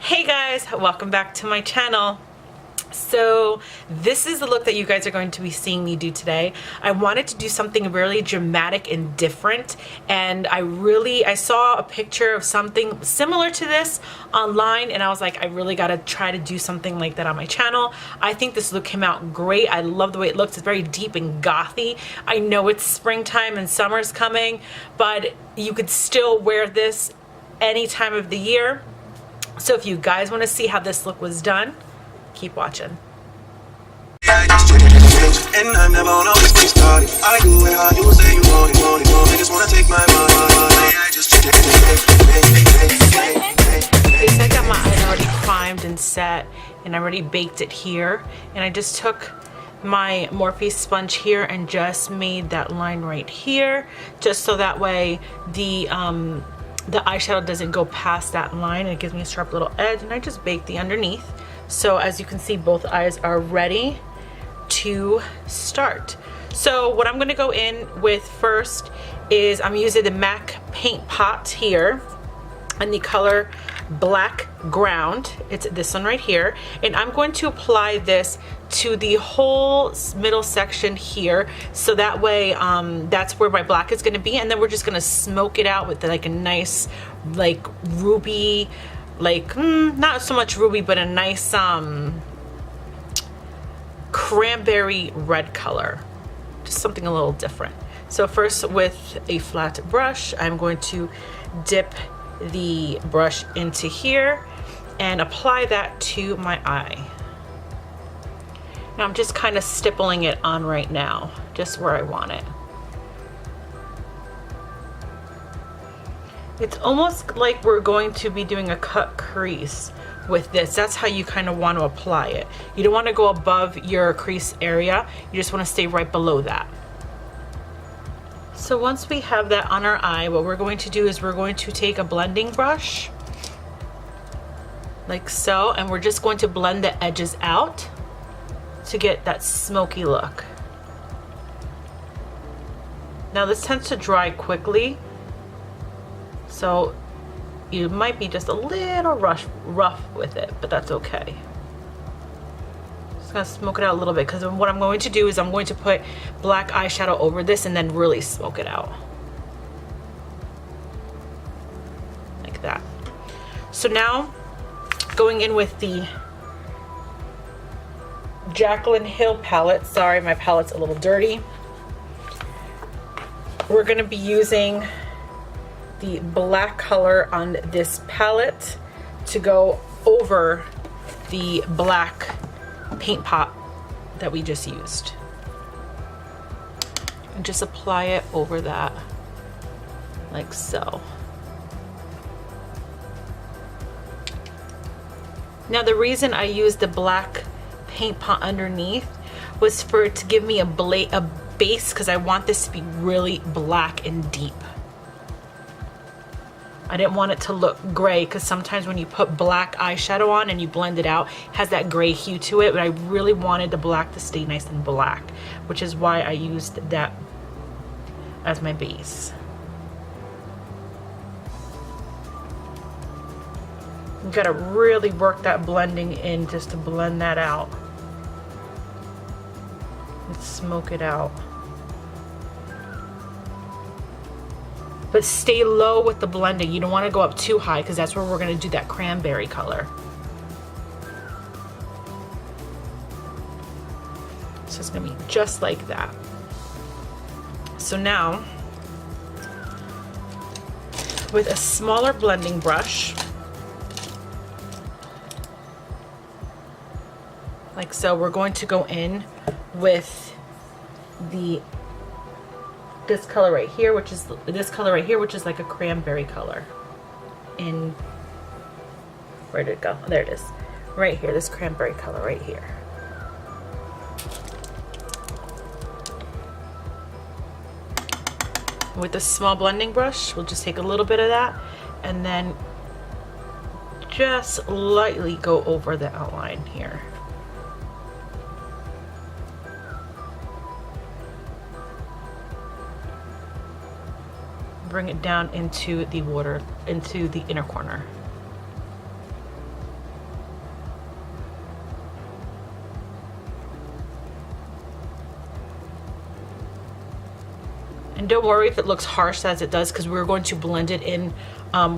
Hey guys, welcome back to my channel. So this is the look that you guys are going to be seeing me do today. I wanted to do something really dramatic and different, and I saw a picture of something similar to this online, and I was like, I really gotta try to do something like that on my channel. I think this look came out great. I love the way it looks. It's very deep and gothy. I know it's springtime and summer's coming, but you could still wear this any time of the year. So if you guys want to see how this look was done, keep watching. And I'm never on always be started. I do it how you say you want it. They just wanna take my money. I just I got my eye already primed and set, and I already baked it here. And I just took my Morphe sponge here and just made that line right here, just so that way the eyeshadow doesn't go past that line, and it gives me a sharp little edge. And I just baked the underneath. So as you can see, both eyes are ready to start. So what I'm going to go in with first is I'm using the MAC paint pot here and the color BlackGround. It's this one right here, and I'm going to apply this to the whole middle section here, so that way that's where my black is going to be, and then we're just going to smoke it out with like a nice like ruby, like not so much ruby, but a nice cranberry red color, just something a little different. So first, with a flat brush, I'm going to dip the brush into here and apply that to my eye. Now I'm just kind of stippling it on right now, just where I want it. It's almost like we're going to be doing a cut crease with this. That's how you kind of want to apply it. You don't want to go above your crease area. You just want to stay right below that. So once we have that on our eye, what we're going to do is we're going to take a blending brush, like so, and we're just going to blend the edges out to get that smoky look. Now this tends to dry quickly, so you might be just a little rough with it, but that's okay. Just gonna smoke it out a little bit, because what I'm going to do is I'm going to put black eyeshadow over this and then really smoke it out. Like that. So now, going in with the Jaclyn Hill palette. Sorry, my palette's a little dirty. We're gonna be using the black color on this palette to go over the black paint pot that we just used, and just apply it over that like so. Now the reason I used the black paint pot underneath was for it to give me a base, because I want this to be really black and deep. I didn't want it to look gray, because sometimes when you put black eyeshadow on and you blend it out, it has that gray hue to it, but I really wanted the black to stay nice and black, which is why I used that as my base. You gotta really work that blending in just to blend that out and smoke it out. But stay low with the blending. You don't want to go up too high, because that's where we're going to do that cranberry color. So it's going to be just like that. So now, with a smaller blending brush, like so, we're going to go in with this color right here, which is like a cranberry color. In, where did it go? There it is, right here, this cranberry color right here. With a small blending brush, we'll just take a little bit of that and then just lightly go over the outline here. Bring it down into the water, into the inner corner. And don't worry if it looks harsh as it does, because we're going to blend it in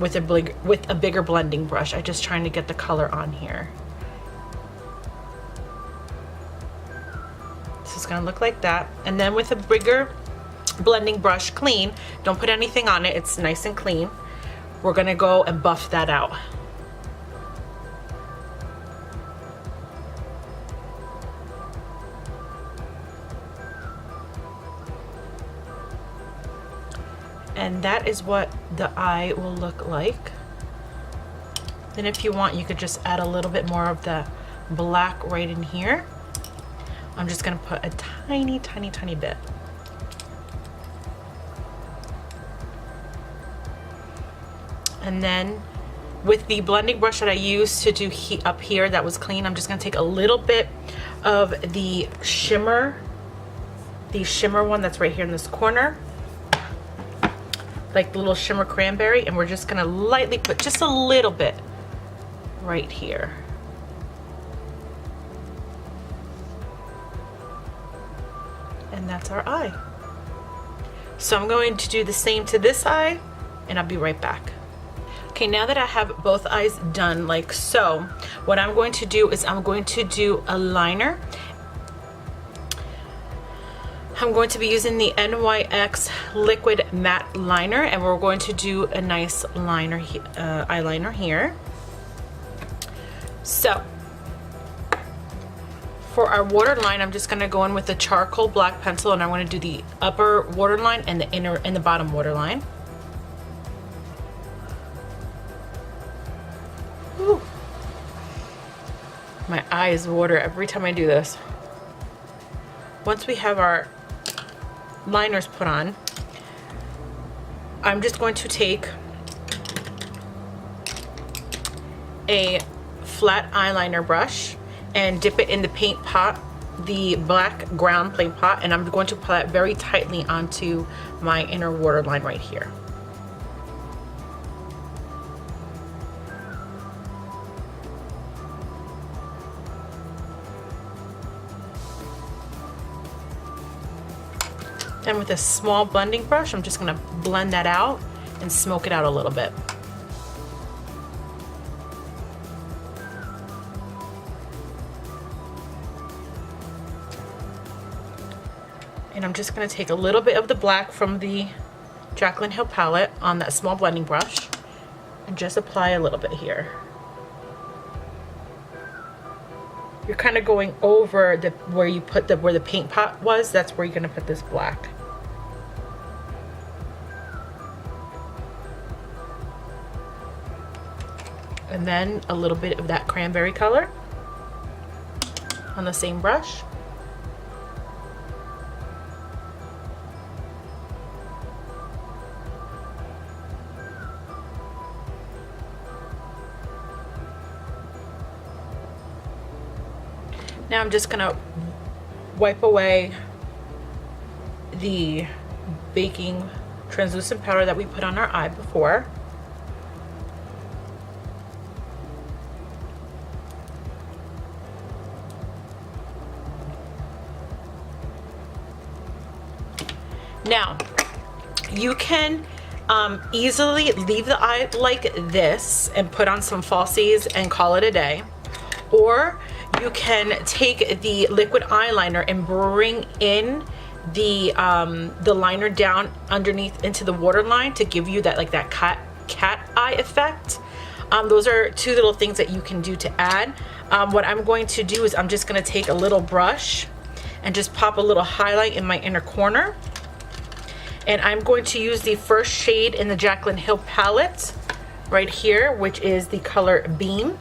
with a bigger blending brush. I'm just trying to get the color on here. So it's gonna look like that. And then with a bigger blending brush, clean, don't put anything on it, it's nice and clean, we're gonna go and buff that out. And that is what the eye will look like. Then if you want, you could just add a little bit more of the black right in here. I'm just gonna put a tiny, tiny, tiny bit. And then with the blending brush that I used to do up here that was clean, I'm just gonna take a little bit of the shimmer one that's right here in this corner, like the little shimmer cranberry, and we're just gonna lightly put just a little bit right here. And that's our eye. So I'm going to do the same to this eye, and I'll be right back. Okay, now that I have both eyes done like so, what I'm going to do is I'm going to do a liner. I'm going to be using the NYX liquid matte liner, and we're going to do a nice liner, eyeliner here. So for our waterline, I'm just going to go in with the charcoal black pencil, and I'm going to do the upper waterline and the inner and the bottom waterline. Whew. My eyes water every time I do this. Once we have our liners put on, I'm just going to take a flat eyeliner brush and dip it in the paint pot, the BlackGround paint pot, and I'm going to apply it very tightly onto my inner waterline right here. And with a small blending brush, I'm just gonna blend that out and smoke it out a little bit. And I'm just gonna take a little bit of the black from the Jaclyn Hill palette on that small blending brush and just apply a little bit here. You're kind of going over where you put where the paint pot was. That's where you're gonna put this black. And then a little bit of that cranberry color on the same brush. Now I'm just gonna wipe away the baking translucent powder that we put on our eye before. Now, you can easily leave the eye like this and put on some falsies and call it a day. Or you can take the liquid eyeliner and bring in the liner down underneath into the waterline to give you that that cat eye effect. Those are two little things that you can do to add. What I'm going to do is I'm just going to take a little brush and just pop a little highlight in my inner corner. And I'm going to use the first shade in the Jaclyn Hill palette right here, which is the color Beam.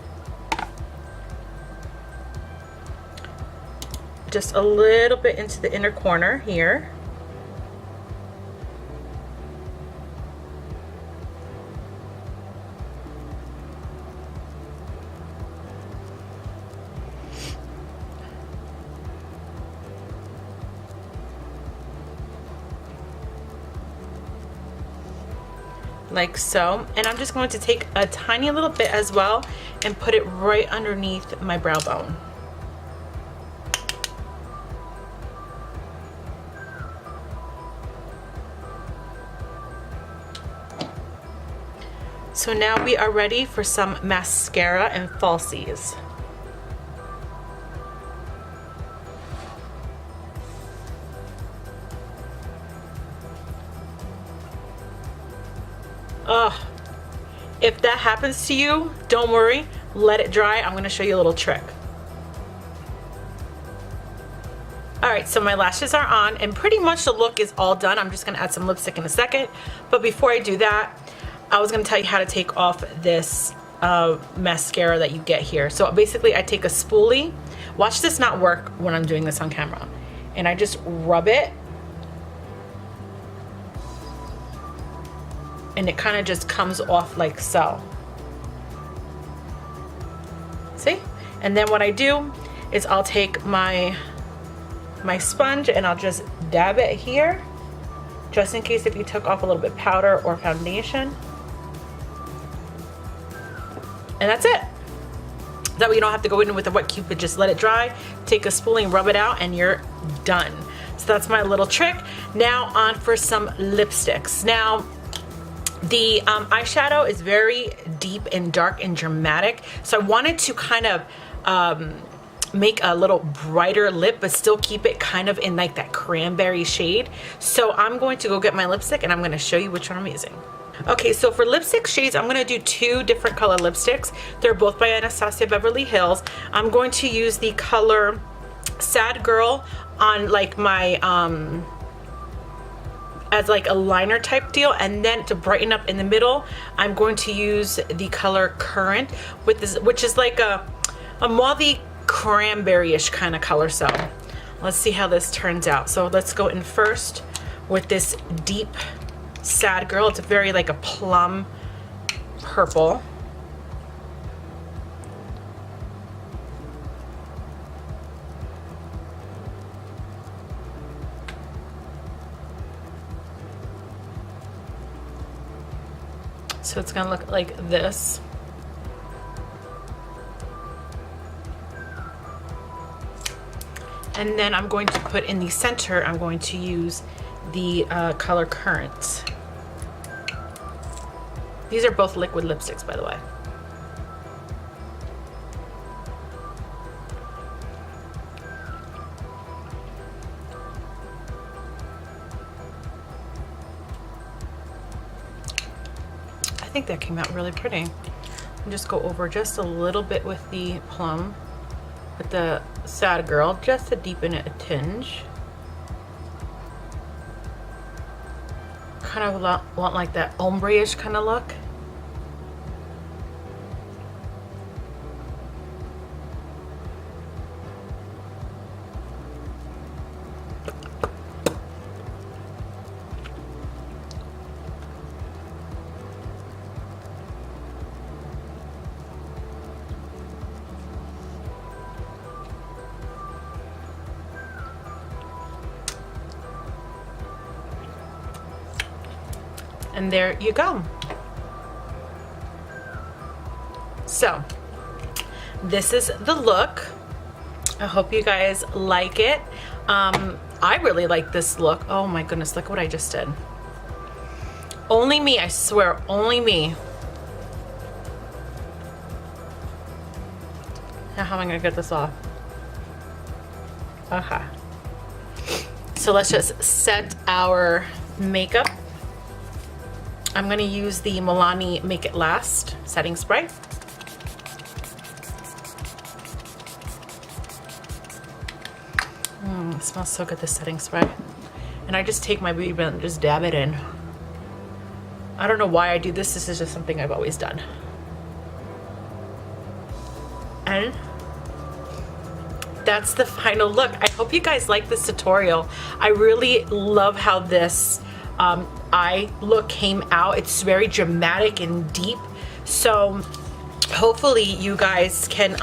Just a little bit into the inner corner here. Like so, and I'm just going to take a tiny little bit as well and put it right underneath my brow bone. So now we are ready for some mascara and falsies. Ugh. If that happens to you, don't worry, let it dry. I'm gonna show you a little trick. All right, so my lashes are on and pretty much the look is all done. I'm just gonna add some lipstick in a second. But before I do that, I was gonna tell you how to take off this mascara that you get here. So basically I take a spoolie. Watch this not work when I'm doing this on camera. And I just rub it. And it kind of just comes off like so. See? And then what I do is I'll take my sponge and I'll just dab it here, just in case if you took off a little bit of powder or foundation. And that's it. That way you don't have to go in with a wet Cupid, just let it dry, take a spoolie and rub it out and you're done. So that's my little trick. Now on for some lipsticks. Now, the eyeshadow is very deep and dark and dramatic, so I wanted to kind of make a little brighter lip but still keep it kind of in like that cranberry shade. So I'm going to go get my lipstick and I'm going to show you which one I'm using. Okay, so for lipstick shades, I'm going to do two different color lipsticks. They're both by Anastasia Beverly Hills. I'm going to use the color Sad Girl on like my as like a liner type deal, and then to brighten up in the middle I'm going to use the color Current with this, which is like a mauvey cranberry-ish kind of color. So let's see how this turns out. So let's go in first with this deep Sad Girl. It's very like a plum purple. So it's gonna look like this. And then I'm going to put in the center, I'm going to use the color Current. These are both liquid lipsticks, by the way. I think that came out really pretty. And just go over just a little bit with the plum, with the Sad Girl, just to deepen it a tinge. Kind of want like that ombre-ish kind of look. And there you go. So this is the look. I hope you guys like it. I really like this look. Oh my goodness, look what I just did. Only me, I swear, only me. Now how am I gonna get this off? Okay. So let's just set our makeup. I'm going to use the Milani Make It Last setting spray. It smells so good, this setting spray. And I just take my beauty blender and just dab it in. I don't know why I do this. This is just something I've always done. And that's the final look. I hope you guys like this tutorial. I really love how this eye look came out. It's very dramatic and deep, so hopefully you guys can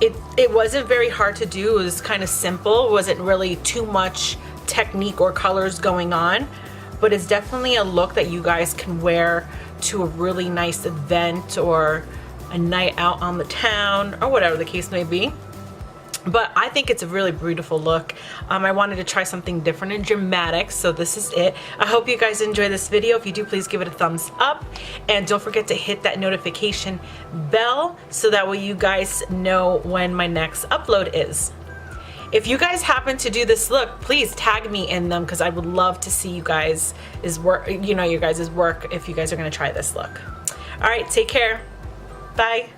it wasn't very hard to do. It was kind of simple. It wasn't really too much technique or colors going on, but it's definitely a look that you guys can wear to a really nice event or a night out on the town or whatever the case may be. But I think it's a really beautiful look. I wanted to try something different and dramatic, so this is it. I hope you guys enjoy this video. If you do, please give it a thumbs up. And don't forget to hit that notification bell so that way you guys know when my next upload is. If you guys happen to do this look, please tag me in them because I would love to see you guys' work, your guys' work if you guys are going to try this look. All right, take care. Bye.